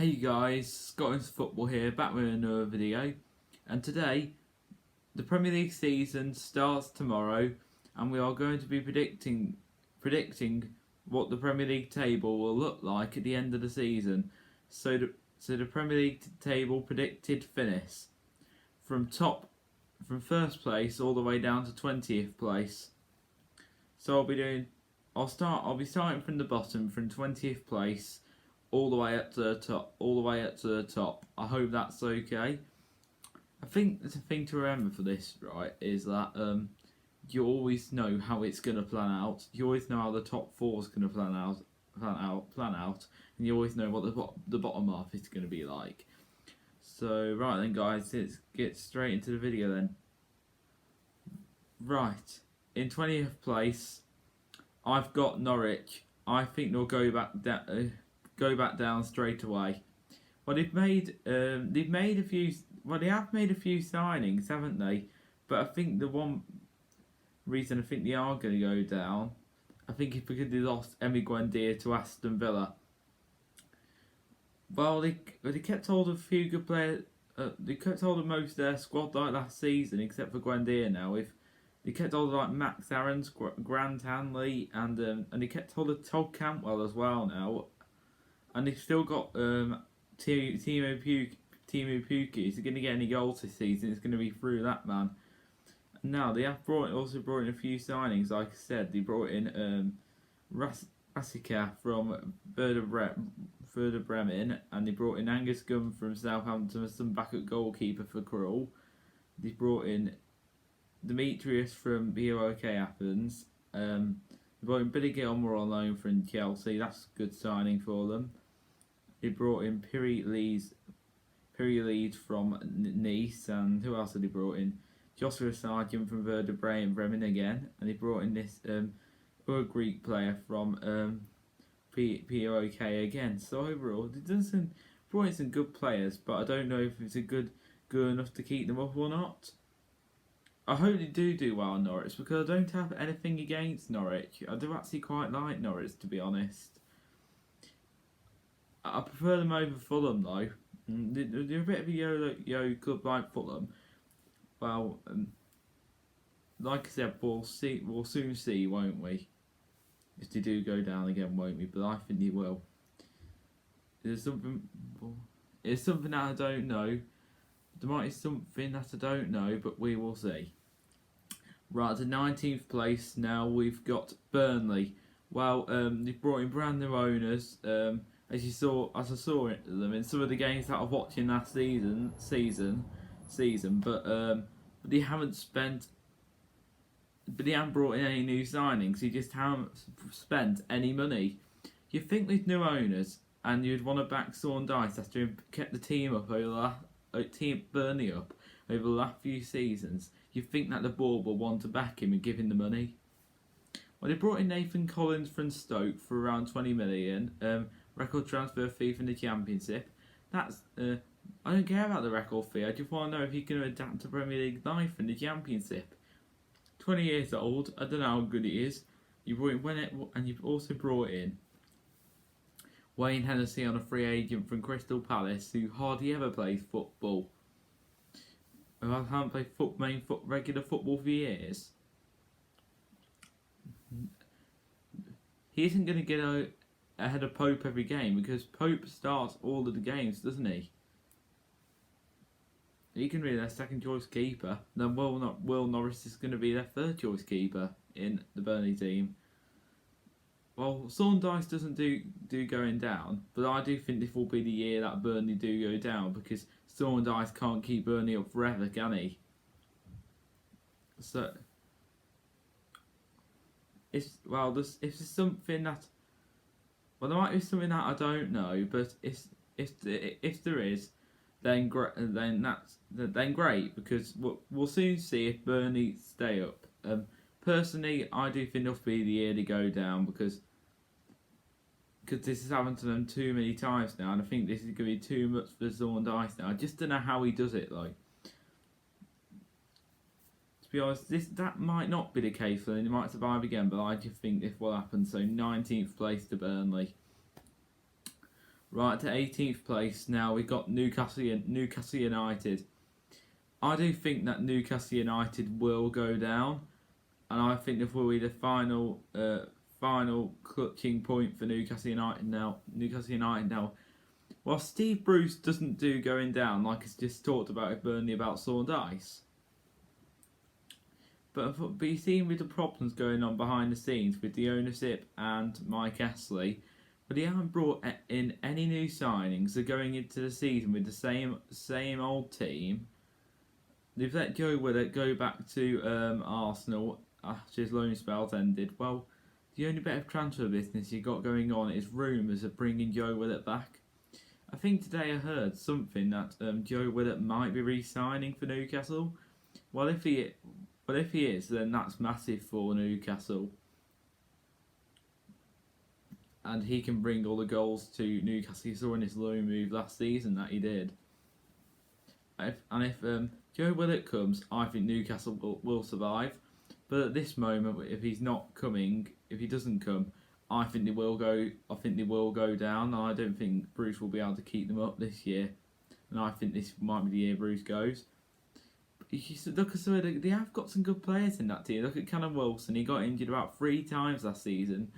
Hey guys, Scotland's Football here, back with another video. And today, the Premier League season starts tomorrow, and we are going to be predicting what the Premier League table will look like at the end of the season. So the Premier League table predicted finish from first place all the way down to 20th place. So I'll be starting from the bottom, from 20th place all the way up to the top. I hope that's okay. I think the thing to remember for this, right, is that you always know how it's gonna plan out. You always know how the top four is gonna plan out, and you always know what the bottom half is gonna be like. So right then, guys, let's get straight into the video then. Right, in 20th place, I've got Norwich. I think they'll go back down straight away. Well, they have made a few signings, haven't they? But I think the one reason I think they are going to go down, I think it's because they lost Emi Buendia to Aston Villa. Well, they kept hold of a few good players. They kept hold of most of their squad like last season, except for Buendia now. They kept hold of like Max Aarons, Grant Hanley, and they kept hold of Todd Cantwell as well now. And they've still got Timo Pukki. If they're going to get any goals this season, it's going to be through that man. And now they have also brought in a few signings. Like I said, they brought in Rasika from Werder Bremen, and they brought in Angus Gunn from Southampton as some backup goalkeeper for Krul. They brought in Demetrius from BOK Athens. They brought in Billy Gilmore on loan from Chelsea. That's a good signing for them. They brought in Piri Leeds from Nice, and who else had they brought in? Joshua Sargent from Werder Bremen again, and they brought in this other Greek player from POK again. So overall, they brought in some good players, but I don't know if it's good enough to keep them up or not. I hope they do well in Norwich, because I don't have anything against Norwich. I do actually quite like Norwich, to be honest. I prefer them over Fulham though. They're a bit of a yo club like Fulham. Well, like I said, we'll soon see, won't we? If they do go down again, won't we? But I think they will. It's something that I don't know. There might be something that I don't know, but we will see. Right, to 19th place now, we've got Burnley. Well, they've brought in brand new owners. As I saw them in some of the games that I was watching last season, but they haven't brought in any new signings. They just haven't spent any money. You'd think with new owners, and you'd want to back Sean Dyche after he kept the team up Burnley up over the last few seasons. You'd think that the board will want to back him and give him the money. Well, they brought in Nathan Collins from Stoke for around 20 million. Record transfer fee from the Championship. That's I don't care about the record fee. I just want to know if he can adapt to Premier League life in the Championship. 20 years old. I don't know how good he is. And you've also brought in Wayne Hennessy on a free agent from Crystal Palace, who hardly ever plays football. I haven't played regular football for years. He isn't going to get ahead of Pope every game, because Pope starts all of the games, doesn't he? He can be their second choice keeper. Then Will Norris is going to be their third choice keeper in the Burnley team. Well, Sean Dyche doesn't do going down, but I do think this will be the year that Burnley do go down, because Sean Dyche can't keep Burnley up forever, can he? So, if there's something that, well, there might be something that I don't know, but if there is, then great, because we'll soon see if Burnley stay up. Personally, I do think it'll be the year to go down, because this has happened to them too many times now, and I think this is going to be too much for Sean Dyche now. I just don't know how he does it. Like, to be honest, that might not be the case for them. They might survive again, but I just think this will happen. So 19th place to Burnley. Right to 18th place now. We've got Newcastle United. I do think that Newcastle United will go down, and I think this will be the final clutching point for Newcastle United now. While Steve Bruce doesn't do going down, like it's just talked about with Burnley about Saw Dice. But you see, with the problems going on behind the scenes with the ownership and Mike Astley, but he haven't brought in any new signings. They're going into the season with the same old team. They've let Joe Willock go back to Arsenal after his loan spell's ended. Well, the only bit of transfer business you got going on is rumours of bringing Joe Willock back. I think today I heard something that Joe Willock might be re-signing for Newcastle. Well, if he is, then that's massive for Newcastle. And he can bring all the goals to Newcastle. You saw in his loan move last season that he did. If Joe Willock comes, I think Newcastle will survive. But at this moment, if he doesn't come, I think they will go. I think they will go down. I don't think Bruce will be able to keep them up this year, and I think this might be the year Bruce goes. Look at they have got some good players in that team. Look at Callum Wilson. He got injured about 3 times last season.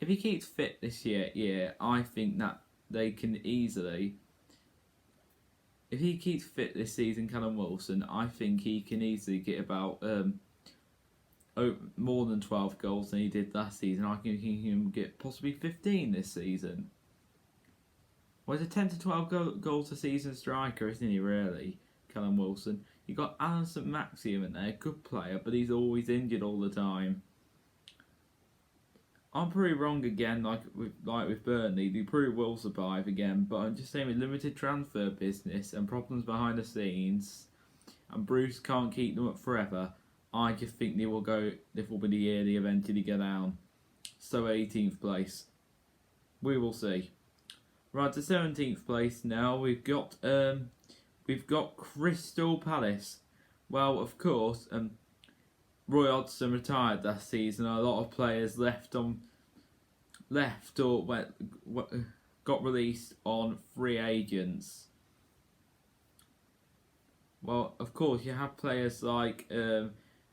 If he keeps fit this year, I think that they can easily. If he keeps fit this season, Callum Wilson, I think he can easily get about more than 12 goals than he did last season. I think he can get possibly 15 this season. Well, he's a 10 to 12 goals a season striker, isn't he, really, Callum Wilson? You got Alan St Maximin in there, good player, but he's always injured all the time. I'm pretty wrong again, like with Burnley. They probably will survive again, but I'm just saying with limited transfer business and problems behind the scenes, and Bruce can't keep them up forever, I just think they will go. This will be the year they eventually get down. So 18th place, we will see. Right to 17th place now. We've got Crystal Palace. Well, of course, Roy Hodgson retired last season. A lot of players left or got released on free agents. Well, of course, you have players like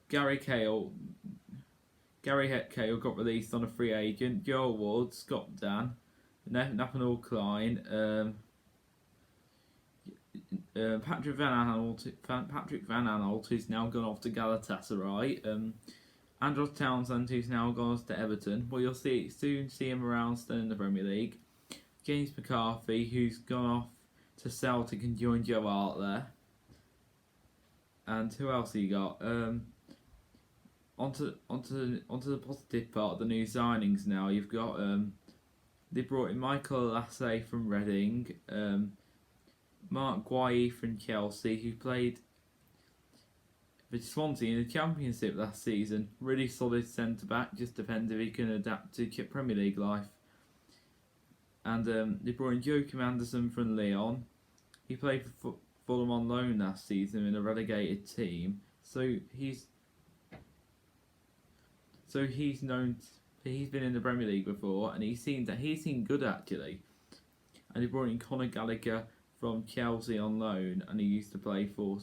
Gary Cahill got released on a free agent. Joe Ward, Scott Dan, Nathaniel Klein, Patrick Van Aanholt, who's now gone off to Galatasaray. Andros Townsend, who's now gone off to Everton. Well, you'll soon see him around still in the Premier League. James McCarthy, who's gone off to Celtic and joined Joe Hart there. And who else have you got? Onto the positive part of the new signings now. You've got they brought in Michael Lassay from Reading, Mark Guay from Chelsea, who played for Swansea in the Championship last season. Really solid centre back. Just depends if he can adapt to Premier League life. And they brought in Joachim Anderson from Lyon. He played for Fulham on loan last season in a relegated team. So he's known. He's been in the Premier League before, and he's seen good actually. And he brought in Conor Gallagher from Chelsea on loan, and he used to play for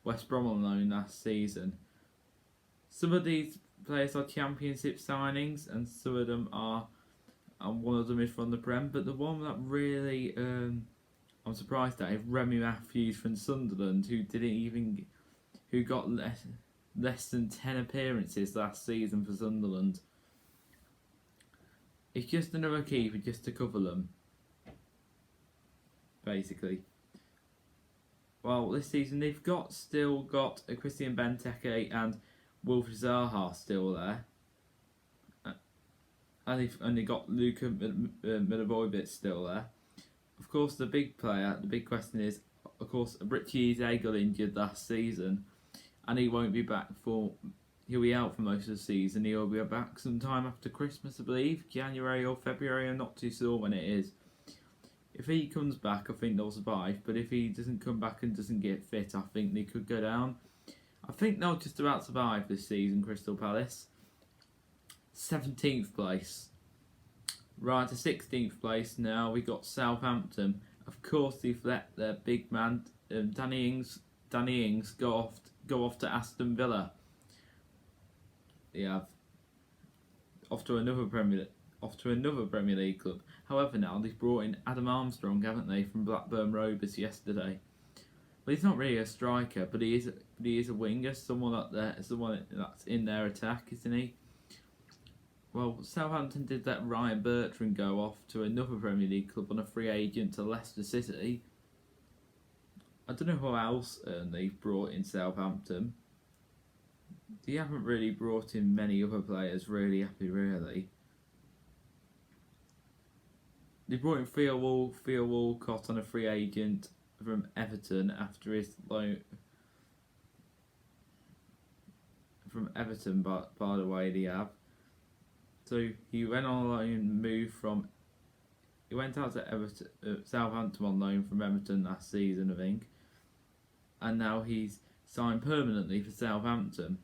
West Brom on loan last season. Some of these players are Championship signings, and some of them are, and one of them is from the Prem. But the one that really I'm surprised at is Remy Matthews from Sunderland, who got less than 10 appearances last season for Sunderland. It's just another keeper just to cover them, basically. Well, this season they've still got Christian Benteke and Wilfried Zaha still there, and they got Luka Milivojevic still there. Of course, the big question is, of course, Richie Eze got injured last season, and he won't be back he'll be out for most of the season. He'll be back sometime after Christmas, I believe, January or February. I'm not too sure when it is. If he comes back, I think they'll survive. But if he doesn't come back and doesn't get fit, I think they could go down. I think they'll just about survive this season, Crystal Palace. 17th place. Right to 16th place now, we got Southampton. Of course, they've let their big man Danny Ings go off to Aston Villa. They have off to another Premier League club. However, now they've brought in Adam Armstrong, haven't they, from Blackburn Rovers yesterday. Well, he's not really a striker, but he is a winger, someone that's in their attack, isn't he? Well, Southampton did let Ryan Bertrand go off to another Premier League club on a free agent to Leicester City. I don't know who else they've brought in Southampton. They haven't really brought in many other players really. They brought in Theo Walcott on a free agent from Everton after his loan. From Everton, by the way, they have. So he went on a loan move from. He went out to Everton, Southampton on loan from Everton last season, I think, and now he's signed permanently for Southampton.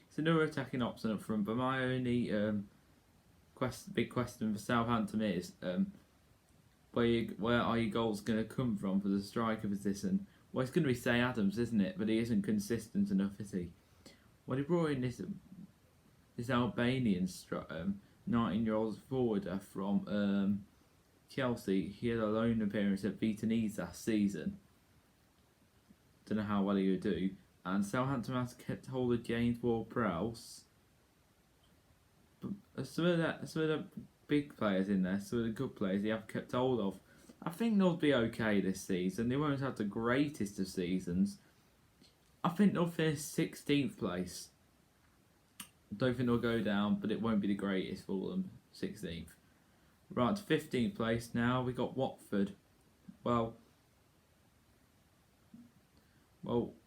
It's another attacking option up front, but my only big question for Southampton is where are your goals going to come from for the striker position? Well, it's going to be Say Adams, isn't it? But he isn't consistent enough, is he? Well, he brought in this Albanian 19-year-old forwarder from Chelsea. He had a loan appearance at Vitanese last season. Don't know how well he would do. And Southampton has kept hold of James Ward-Prowse. But some of the big players in there, some of the good players they have kept hold of. I think they'll be okay this season. They won't have the greatest of seasons. I think they'll finish 16th place. Don't think they'll go down, but it won't be the greatest for them. 16th. Right, to 15th place now, we got Watford. Well,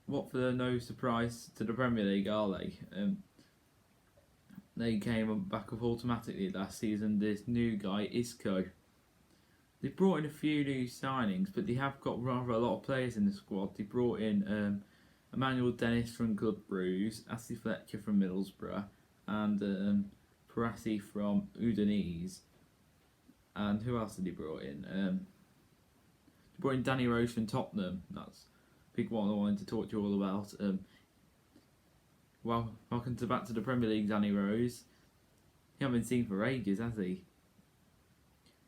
Watford are no surprise to the Premier League, are they? They came back up automatically last season. This new guy, Isco. They brought in a few new signings, but they have got rather a lot of players in the squad. They brought in Emmanuel Dennis from Club Brugge, Ashley Fletcher from Middlesbrough, and Parassi from Udinese. And who else did he brought in? They brought in Danny Rose from Tottenham. That's a big one I wanted to talk to you all about. Welcome back to the Premier League, Danny Rose. He hasn't been seen for ages, has he?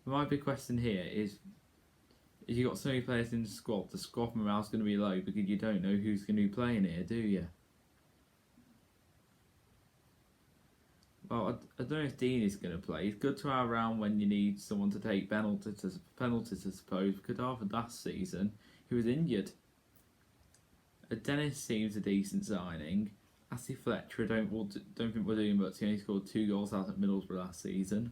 My big question here is you got so many players in the squad morale's going to be low because you don't know who's going to be playing here, do you? Well, I don't know if Dean is going to play. It's good to have around when you need someone to take penalties, I suppose, because after last season, he was injured. Dennis seems a decent signing. Ashley Fletcher, I don't think we're doing much. He only scored 2 goals out at Middlesbrough last season.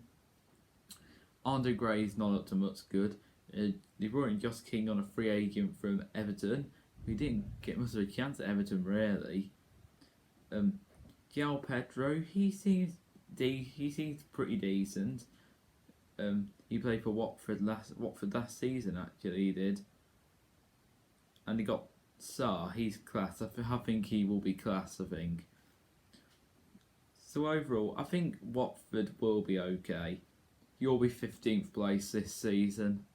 Andre Gray's not up to much good. They brought in Josh King on a free agent from Everton. We didn't get much of a chance at Everton, really. João Pedro, he seems pretty decent. He played for Watford last season, actually, he did. And he got Sarr, he's class. I think he will be class, I think. So overall, I think Watford will be okay. You'll be 15th place this season.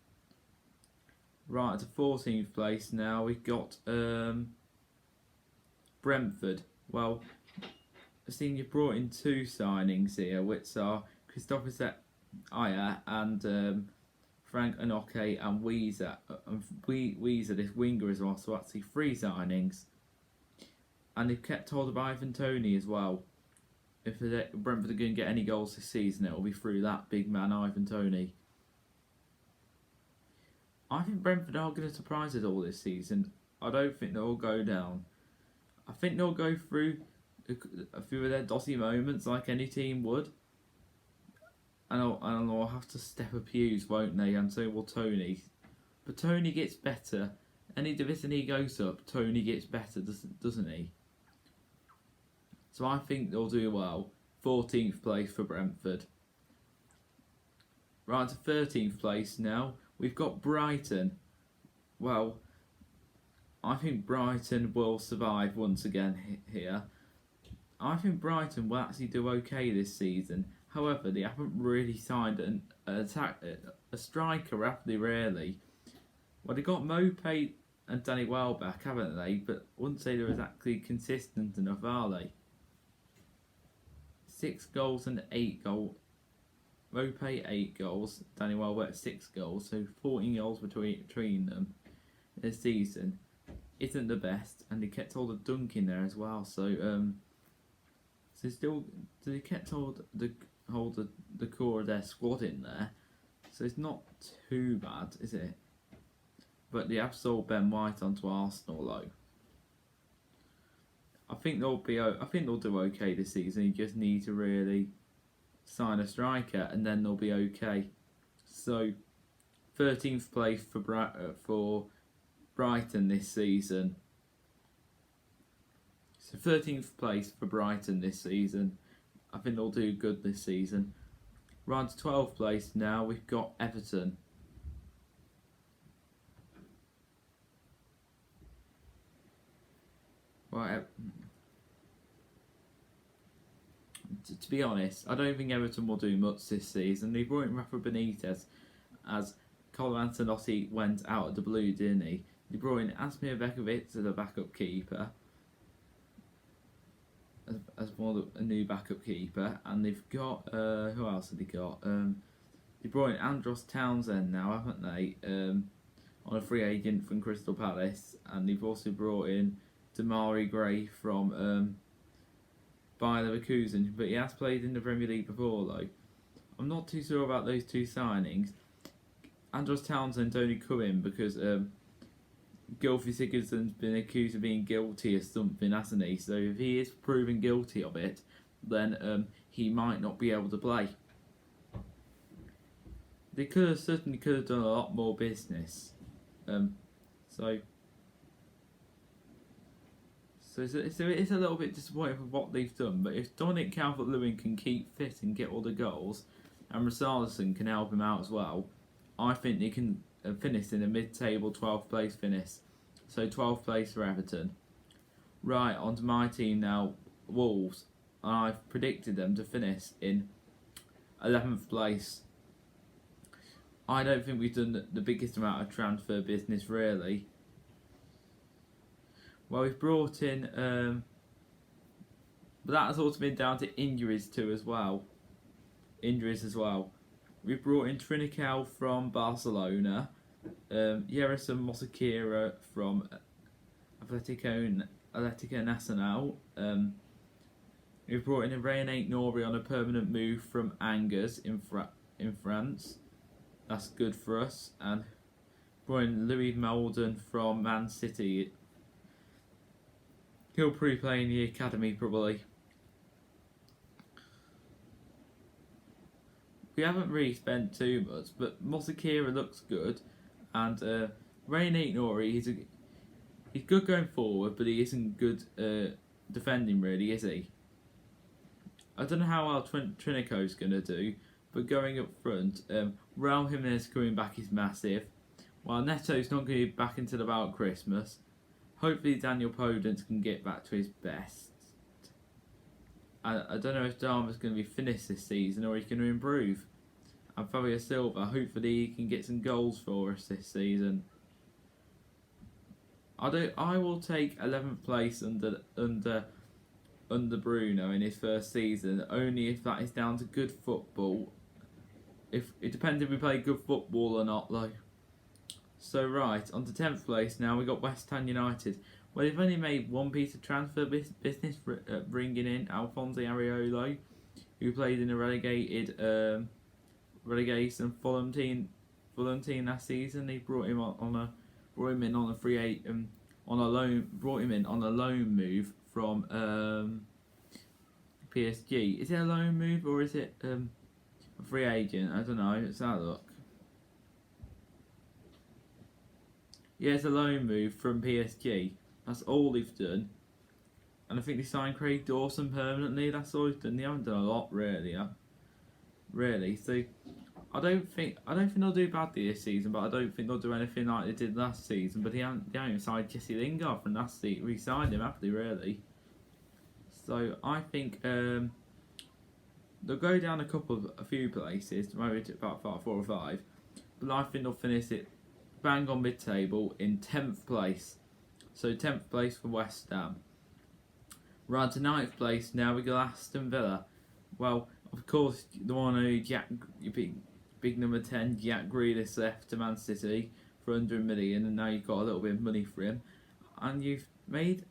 Right, to 14th place now, we've got Brentford. Well, I've seen you brought in 2 signings here, which are Christopher Aya and Frank Anoke and Weezer. Weezer, this winger as well, so actually 3 signings. And they've kept hold of Ivan Toney as well. If Brentford are going to get any goals this season, it will be through that big man, Ivan Toney. I think Brentford are going to surprise us all this season. I don't think they'll go down. I think they'll go through a few of their dodgy moments like any team would. And they'll have to step up Hughes, won't they? And so will Toney. But Toney gets better. Any division he goes up, Toney gets better, doesn't he? So I think they'll do well. 14th place for Brentford. Right, to 13th place now. We've got Brighton. Well, I think Brighton will survive once again here. I think Brighton will actually do okay this season. However, they haven't really signed a striker, have they? Really? Well, they got Mopay and Danny Welbeck, haven't they? But I wouldn't say they're exactly consistent enough, are they? 6 goals and 8 goals. Mopay 8 goals, Danny Welbeck 6 goals, so 14 goals between them this season. Isn't the best, and they kept hold of Dunk in there as well. So they kept hold of the core of their squad in there. So it's not too bad, is it? But they have sold Ben White onto Arsenal, though. I think they'll do okay this season. You just need to really sign a striker, and then they'll be okay. So, 13th place for Brighton this season. So 13th place for Brighton this season. I think they'll do good this season. Right to 12th place now. We've got Everton. Right. To be honest, I don't think Everton will do much this season. They brought in Rafa Benitez as Carlo Ancelotti went out of the blue, didn't he? They brought in Asmir Begovic as a backup keeper, as a new backup keeper, and they've got who else have they got? They brought in Andros Townsend now, haven't they? On a free agent from Crystal Palace, and they've also brought in Damari Gray from Bayer Leverkusen, but he has played in the Premier League before though. I'm not too sure about those two signings. Andros Townsend only come in because Gylfi Sigurdsson's been accused of being guilty of something, hasn't he? So if he is proven guilty of it, then he might not be able to play. They certainly could have done a lot more business. So it's a little bit disappointing for what they've done. But if Dominic Calvert-Lewin can keep fit and get all the goals, and Richarlison can help him out as well, I think they can finish in a mid-table 12th place finish. So 12th place for Everton. Right, onto my team now, Wolves. I've predicted them to finish in 11th place. I don't think we've done the biggest amount of transfer business really. Well, we've brought in, but that has also been down to injuries too as well. We've brought in Trinicale from Barcelona, Yerison Mosquera from Atletico Nacional. We've brought in René Nori on a permanent move from Angers in France. That's good for us. And brought in Louis Malden from Man City. He'll probably play in the academy probably. We haven't really spent too much, but Mosquera looks good, and René Nori, he's good going forward, but he isn't good defending really, is he? I don't know how well Trinico's going to do, but going up front, Raul Jimenez coming back is massive, while Neto's not going to be back until about Christmas. Hopefully Daniel Podence can get back to his best. I don't know if Dharma's going to be finished this season or he's going to improve. And Fabio Silva, hopefully he can get some goals for us this season. I will take 11th place under Bruno in his first season, only if that is down to good football. If it depends if we play good football or not, though. So right, on to 10th place now, we got West Ham United. Well, they've only made one piece of transfer business, bringing in Alphonso Areola, who played in a relegation Fulham team last season. They brought him on a free loan move from PSG. Is it a loan move or is it a free agent? I don't know. Let's have a look. Yeah, it's a loan move from PSG. That's all they've done. And I think they signed Craig Dawson permanently. That's all they've done. They haven't done a lot really. So I don't think they'll do badly this season, but I don't think they'll do anything like they did last season. But they haven't even signed Jesse Lingard from last season. We signed him, have they really? So I think they'll go down a few places, maybe to about 4 or 5. But I think they'll finish it bang on mid-table in 10th place. So 10th place for West Ham. Right to 9th place now we got Aston Villa. Well, of course, the one who big number 10, Jack Grealish left to Man City for 100 million, and now you've got a little bit of money for him, and you've made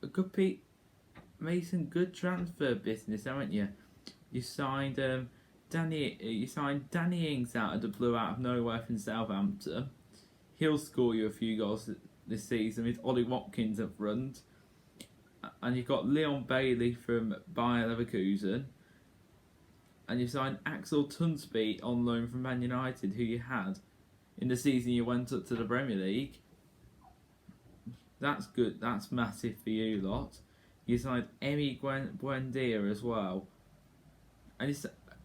some good transfer business, haven't you? You signed Danny Ings out of the blue, out of nowhere from Southampton. He'll score you a few goals this season with Ollie Watkins up front, and you've got Leon Bailey from Bayer Leverkusen. And you signed Axel Tunsby on loan from Man United, who you had in the season you went up to the Premier League. That's good. That's massive for you lot. You signed Emi Buendia as well. And you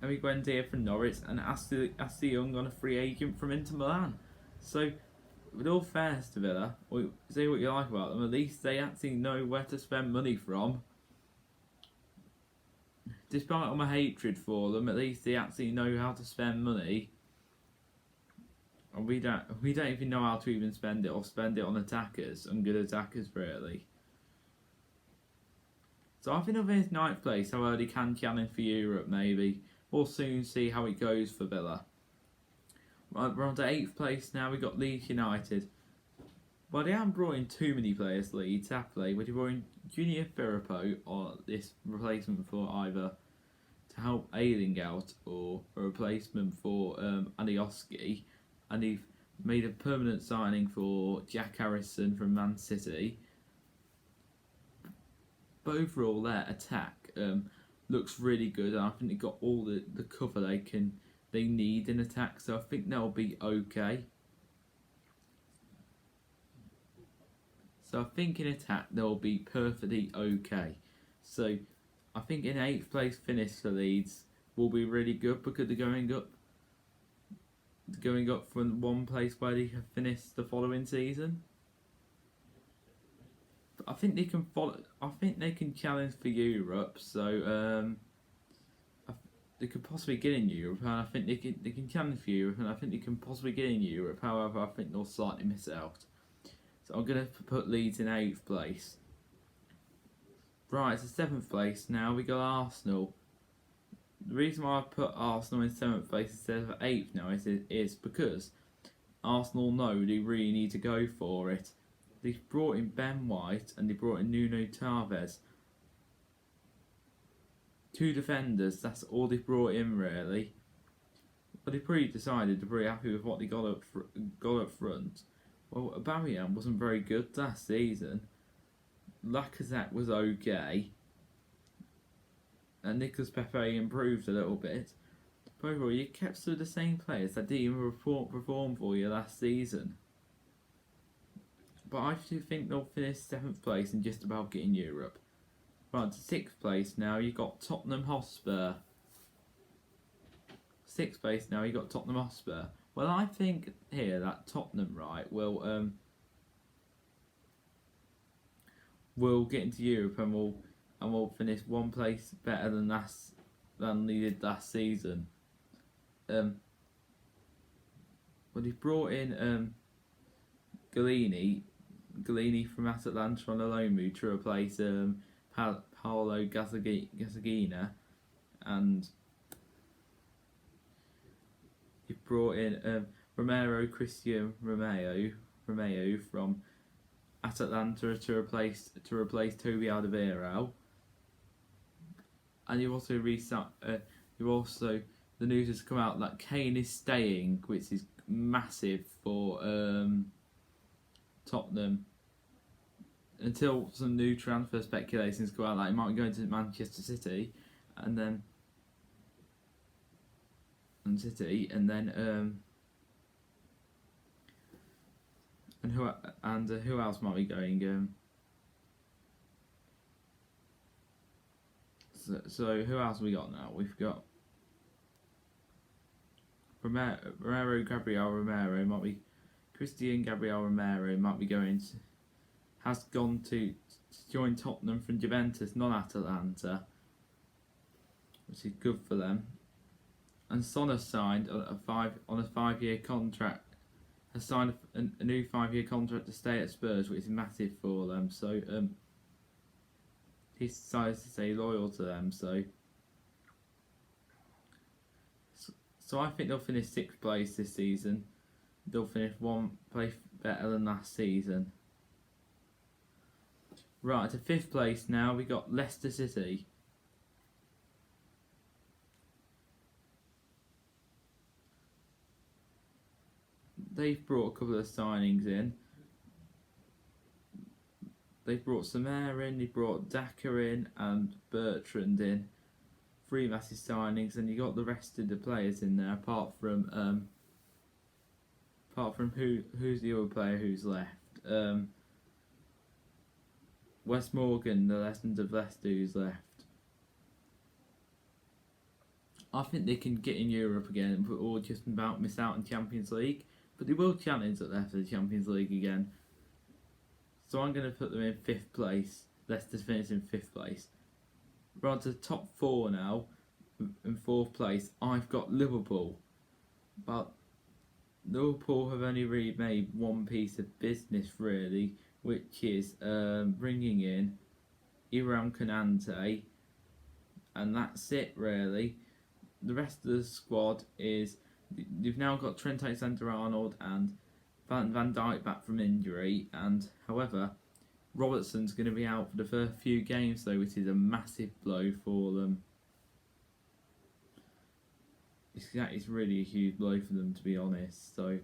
Emi Buendia from Norwich and Ashley Young on a free agent from Inter Milan. So, with all fairness to Villa, say what you like about them, at least they actually know where to spend money from. Despite all my hatred for them, at least they actually know how to spend money. And we don't even know how to even spend it, or spend it on attackers, and good attackers really. So I think I'll finish 9th place, however they can challenge for Europe maybe. We'll soon see how it goes for Villa. Right, we're on to 8th place now, we got Leeds United. Well, they haven't brought in too many players, Leeds, happily. But they brought in Junior Firpo, or this replacement for either to help Ayling out, or a replacement for Alioski. And they've made a permanent signing for Jack Harrison from Man City. But overall, their attack looks really good, and I think they've got all the cover they need in attack, so I think they'll be okay. So I think in attack they'll be perfectly okay. So I think in 8th place finish for Leeds will be really good, because they're going up from one place where they have finished the following season. But I think they can challenge for Europe. So they could possibly get in Europe, and I think they can challenge for Europe, and I think they can possibly get in Europe. However, I think they'll slightly miss out. So I'm going to put Leeds in 8th place. Right, it's 7th place now. We got Arsenal. The reason why I put Arsenal in 7th place instead of 8th now is because Arsenal know they really need to go for it. They've brought in Ben White and they brought in Nuno Tavares. 2 defenders, that's all they've brought in really. But they pretty decided they're pretty happy with what they got up front. Well, Aubameyang wasn't very good last season. Lacazette was okay. And Nicolas Pepe improved a little bit. But overall, you kept some of the same players that didn't even perform for you last season. But I do think they'll finish 7th place and just about get in Europe. Right, to 6th place now, you got Tottenham Hotspur. 6th place now, you got Tottenham Hotspur. Well, I think here that Tottenham, right, will get into Europe, and will finish one place better than they did last season. Well, they brought in Galini from Atalanta on a loan move to replace Paolo Gazzagina, and he brought in Christian Romeo from Atalanta to replace Toby Alderweireld, and the news has come out that Kane is staying, which is massive for Tottenham. Until some new transfer speculations go out, like he might be going to Manchester City, and then who else might be going? So who else have we got now? We've got Christian Gabriel Romero might be going has gone to join Tottenham from Juventus, not Atalanta, which is good for them. And Son has signed on a 5-year contract. Has signed a new 5-year contract to stay at Spurs, which is massive for them. So he decides to stay loyal to them. So I think they'll finish 6th place this season. They'll finish 1 place better than last season. Right, to 5th place now, we got Leicester City. They've brought a couple of signings in. They've brought Samir in, they brought Daka in and Bertrand in. 3 massive signings, and you got the rest of the players in there apart from who's the other player who's left? Wes Morgan, the Legend of Leicester, who's left. I think they can get in Europe again, or just about miss out on Champions League. But they will challenge at Leicester the Champions League again. So I'm going to put them in 5th place. Leicester's finished in 5th place. We're on to the top 4 now. In 4th place, I've got Liverpool. But Liverpool have only really made one piece of business, really, which is bringing in Iram Konate. And that's it, really. The rest of the squad is... You've now got Trent Alexander-Arnold and Van Dijk back from injury, and however, Robertson's going to be out for the first few games though, which is a massive blow for them. That is really a huge blow for them, to be honest. So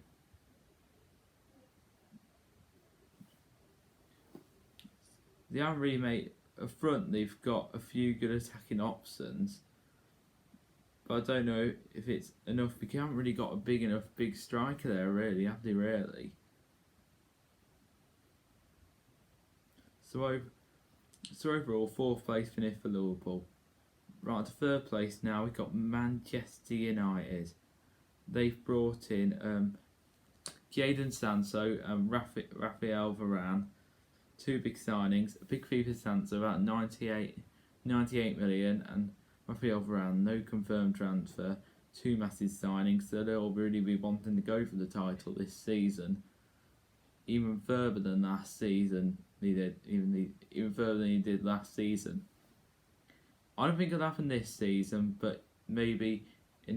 they haven't really made a front. They've got a few good attacking options. But I don't know if it's enough because you haven't really got a big striker there, really, have they, really? So overall, 4th place finish for Liverpool. Right, to 3rd place now, we've got Manchester United. They've brought in Jadon Sancho and Raphael Varane. 2 big signings. A big fee for Sancho, about 98 million, and Raphael Varane, no confirmed transfer. 2 massive signings, so they'll really be wanting to go for the title this season. Even further than last season, even further than he did last season. I don't think it'll happen this season, but maybe in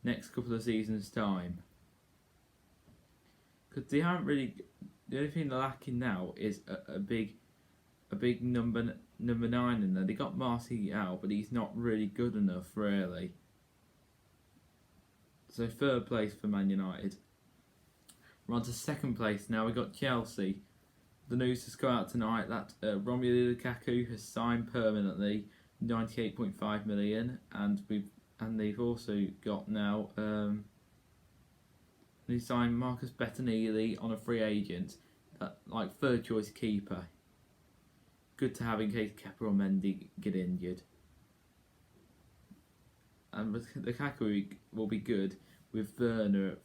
next couple of seasons' time. Because they haven't really. The only thing they're lacking now is a big number 9 in there. They got Martial, but he's not really good enough, really. So 3rd place for Man United. We're on to 2nd place now. We got Chelsea. The news has come out tonight that Romelu Lukaku has signed permanently, 98.5 million, and they've also got now they signed Marcus Bettinelli on a free agent, like 3rd choice keeper. Good to have in case Kepa or Mendy get injured. And Lukaku will be good with Werner.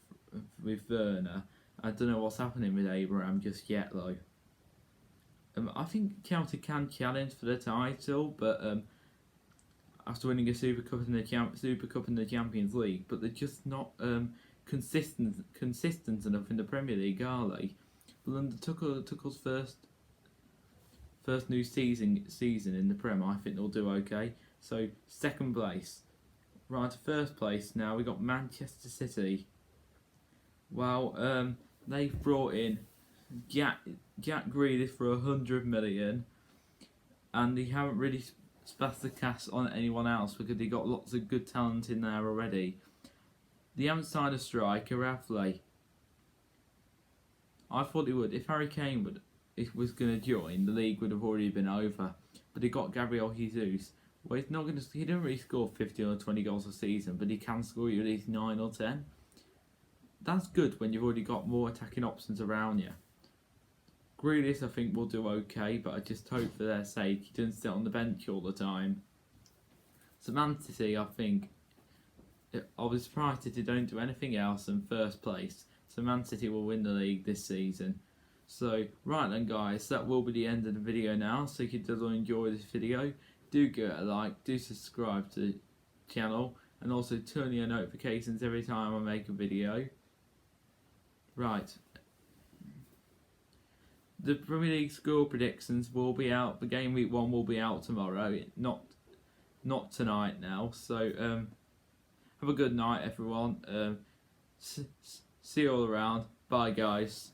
I don't know what's happening with Abraham just yet, though. I think Chelsea can challenge for the title, but after winning a Super Cup in the Champions League, but they're just not consistent enough in the Premier League, are they? But under Tuchel's first new season in the Prem, I think they'll do okay. So 2nd place. Right to 1st place now, we got Manchester City. Well, they've brought in Jack Grealish for 100 million, and they haven't really splashed the cash on anyone else because they got lots of good talent in there already. They haven't signed a striker, have they? I thought they would. If Harry Kane was going to join, the league would have already been over. But they got Gabriel Jesus. Well, he's not going to. He didn't really score 50 or 20 goals a season, but he can score you at least 9 or 10. That's good when you've already got more attacking options around you. Grealish, I think, will do okay, but I just hope for their sake he doesn't sit on the bench all the time. So Man City, I think, I was surprised if they don't do anything else in 1st place. So Man City will win the league this season. So, right then guys, that will be the end of the video now. So if you did enjoy this video, do give it a like, do subscribe to the channel, and also turn on your notifications every time I make a video. Right. The Premier League score predictions will be out, the game week 1 will be out tomorrow, not tonight now. So, have a good night everyone. See you all around. Bye guys.